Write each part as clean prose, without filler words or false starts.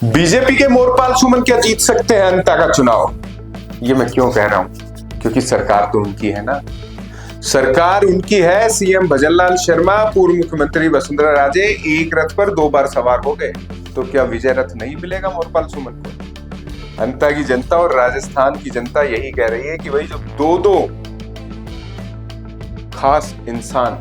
BJP के मोरपाल सुमन क्या जीत सकते हैं अंता का चुनाव? ये मैं क्यों कह रहा हूं? क्योंकि सरकार तो उनकी है ना। सरकार उनकी है। सीएम भजनलाल शर्मा, पूर्व मुख्यमंत्री वसुंधरा राजे एक रथ पर 2 बार सवार हो गए, तो क्या विजय रथ नहीं मिलेगा मोरपाल सुमन को? अंता की जनता और राजस्थान की जनता यही कह रही है कि भाई जो दो खास इंसान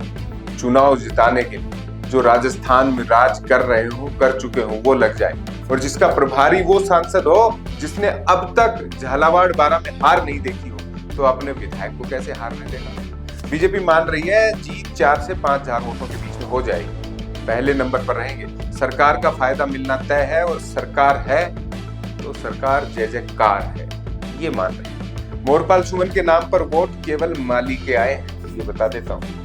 चुनाव जिताने के लिए जो राजस्थान में राज कर रहे हो, कर चुके हो, वो लग जाए, और जिसका प्रभारी वो सांसद हो जिसने अब तक झालावाड़ बारा में हार नहीं देखी हो, तो अपने विधायक को कैसे हारने देगा? बीजेपी मान रही है जीत 4 से 5 हजार वोटों के बीच में हो जाएगी, पहले नंबर पर रहेंगे, सरकार का फायदा मिलना तय है, और सरकार है तो सरकार जय जयकार है, ये मान रही है। मोरपाल सुमन के नाम पर वोट केवल माली के आए हैं, ये बता देता हूँ।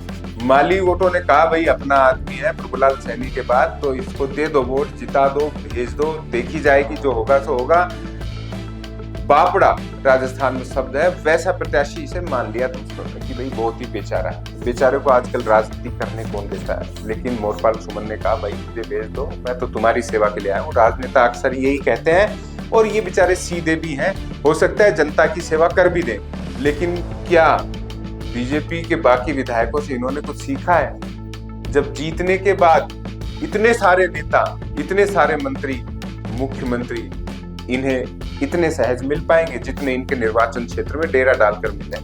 माली वोटों ने कहा भाई अपना आदमी है प्रभुलाल सैनी के बाद, तो इसको दे दो वोट, जिता दो, भेज दो, देखी जाएगी, जो होगा सो होगा। बापड़ा राजस्थान में शब्द है, वैसा प्रत्याशी इसे मान लिया दूसरों ने कि भाई बहुत ही बेचारा है। बेचारे को आजकल राजनीति करने कौन देता है? लेकिन मोरपाल सुमन ने कहा भाई मुझे भेज दो, मैं तो तुम्हारी सेवा के लिए आया हूँ। राजनेता अक्सर यही कहते हैं, और ये बेचारे सीधे भी हैं, हो सकता है जनता की सेवा कर भी दें, लेकिन क्या बीजेपी के बाकी विधायकों से इन्होंने कुछ सीखा है? जब जीतने के बाद इतने सारे नेता, इतने सारे मंत्री, मुख्यमंत्री इन्हें इतने सहज मिल पाएंगे जितने इनके निर्वाचन क्षेत्र में डेरा डालकर मिले?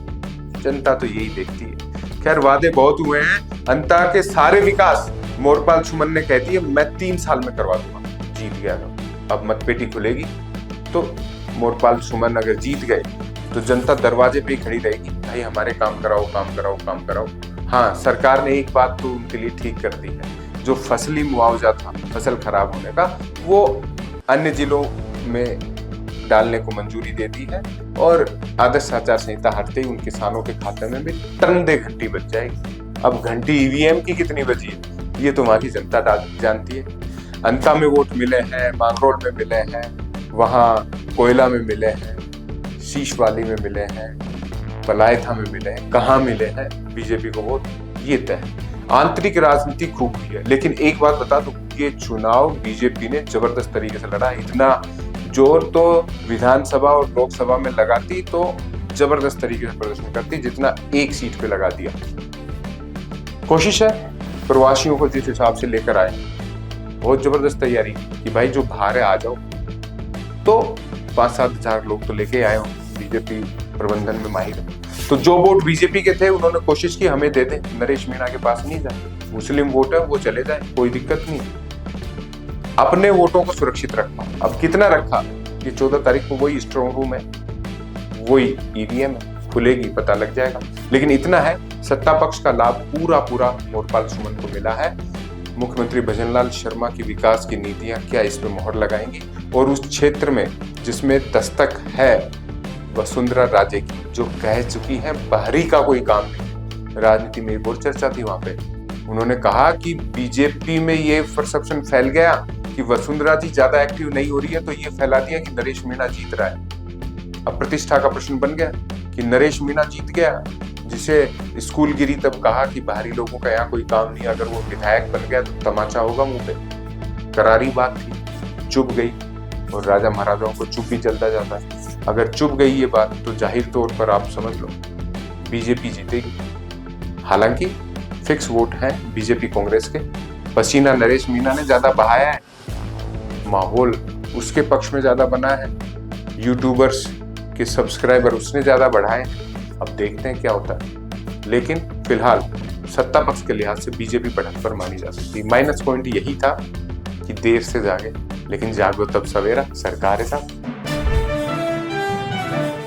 जनता तो यही देखती है। खैर, वादे बहुत हुए हैं। अंता के सारे विकास मोरपाल सुमन ने कहती है मैं 3 साल में करवा दूंगा, जीत गया तो। अब मतपेटी खुलेगी तो मोरपाल सुमन अगर जीत गए तो जनता दरवाजे पे ही खड़ी रहेगी, भाई हमारे काम कराओ, काम कराओ, काम कराओ। हाँ, सरकार ने एक बात तो उनके लिए ठीक कर दी है, जो फसली मुआवजा था फसल खराब होने का, वो अन्य जिलों में डालने को मंजूरी दे दी है, और आदर्श आचार संहिता हटते ही उन किसानों के खाते में भी टंडे घंटी बज जाएगी। अब घंटी ईवीएम की कितनी बजी है ये तो वहां की जनता जानती है। अंता में वोट मिले हैं, मांगरोल में मिले हैं, वहां कोयला में मिले हैं, शीशवाली में मिले हैं, पलायथा में मिले हैं, कहाँ मिले हैं बीजेपी को वोट, ये तय। आंतरिक राजनीति खूब हुई है, लेकिन एक बात बता दूं, ये चुनाव बीजेपी ने जबरदस्त तरीके से लड़ा। इतना जोर तो विधानसभा और लोकसभा में लगाती तो जबरदस्त तरीके से प्रदर्शन करती जितना एक सीट पे लगा दिया। कोशिश है प्रवासियों को जिस हिसाब से लेकर आए, बहुत जबरदस्त तैयारी कि भाई जो बाहर है आ जाओ, तो 5-7 हजार लोग तो लेके आए हो, बीजेपी प्रबंधन में माहिर है। तो जो वोट बीजेपी के थे उन्होंने कोशिश की हमें दे दे, नरेश मीणा के पास नहीं जाए, मुस्लिम वोट है वो चले जाए, कोई दिक्कत नहीं। अपने वोटों को सुरक्षित रखा। अब कितना रखा कि 14 तारीख को वही स्ट्रॉन्ग रूम है, वही ईवीएम है, खुलेगी पता लग जाएगा। लेकिन इतना है, सत्ता पक्ष का लाभ पूरा मोरपाल सुमन को मिला है। मुख्यमंत्री भजनलाल शर्मा की विकास की नीतियां क्या इस पे मोहर लगाएंगी, और उस क्षेत्र में जिसमें दस्तक है वसुंधरा राजे की, जो कह चुकी है बाहरी का कोई काम नहीं। राजनीति में एक और चर्चा थी वहां पे, उन्होंने कहा कि बीजेपी में ये परसेप्शन फैल गया कि वसुंधरा जी ज्यादा एक्टिव नहीं हो रही है, तो ये फैला दिया कि नरेश मीणा जीत रहा है। अब प्रतिष्ठा का प्रश्न बन गया कि नरेश मीणा जीत गया, जिसे स्कूल गिरी तब कहा कि बाहरी लोगों का यहाँ कोई काम नहीं, अगर वो विधायक बन गया तो तमाचा होगा मुंह पे। करारी बात थी, चुप गई, और राजा महाराजाओं को चुप ही चलता जाता है। अगर चुप गई ये बात तो जाहिर तौर पर आप समझ लो बीजेपी जीतेगी। हालांकि फिक्स वोट है बीजेपी कांग्रेस के, पसीना नरेश मीणा ने ज्यादा बहाया है, माहौल उसके पक्ष में ज्यादा बना है, यूट्यूबर्स के सब्सक्राइबर उसने ज्यादा बढ़ाए। अब देखते हैं क्या होता है, लेकिन फिलहाल सत्ता पक्ष के लिहाज से बीजेपी बढ़त पर मानी जा सकती है। माइनस पॉइंट यही था कि देर से जागे, लेकिन जागो तब सवेरा, सरकार है साहब।